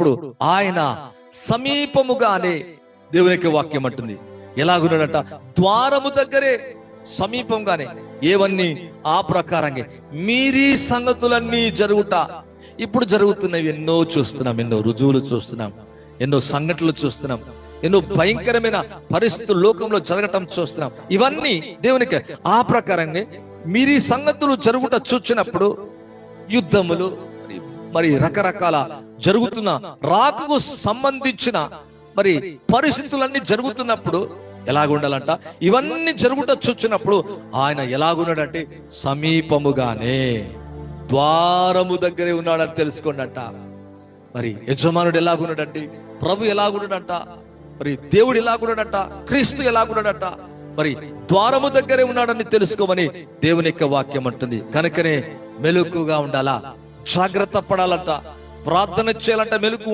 ఇప్పుడు ఆయన సమీపముగానే దేవుని యొక్క వాక్యం అంటుంది. ఎలాగున్నాడట? ద్వారము దగ్గరే, సమీపంగానే. ఏవన్నీ? ఆ ప్రకారంగా మీరీ సంగతులన్నీ జరుగుట. ఇప్పుడు జరుగుతున్నవి ఎన్నో చూస్తున్నాం, ఎన్నో రుజువులు చూస్తున్నాం, ఎన్నో సంఘటనలు చూస్తున్నాం, ఎన్నో భయంకరమైన పరిస్థితులు లోకంలో జరగటం చూస్తున్నాం. ఇవన్నీ దేవునికి ఆ ప్రకారంగా మీరీ సంగతులు జరుగుట చూచినప్పుడు, యుద్ధములు మరి రకరకాల జరుగుతున్న రాకకు సంబంధించిన మరి పరిస్థితులన్నీ జరుగుతున్నప్పుడు ఎలాగుండాలంట? ఇవన్నీ జరుగుట చూచినప్పుడు ఆయన ఎలాగున్నాడంటే సమీపముగానే, ద్వారము దగ్గరే ఉన్నాడని తెలుసుకోండట. మరి యజమానుడు ఎలాగున్నాడంటే, ప్రభు ఎలాగున్నాడంట, మరి దేవుడు ఎలాగున్నాడంట, క్రీస్తు ఎలాగున్నాడంట, మరి ద్వారము దగ్గరే ఉన్నాడని తెలుసుకోమని దేవుని యొక్క వాక్యం అంటుంది. కనుకనే మెలకుగా ఉండాలా, జాగ్రత్త పడాలంట, ప్రార్థన చేయాలంట, మెలకు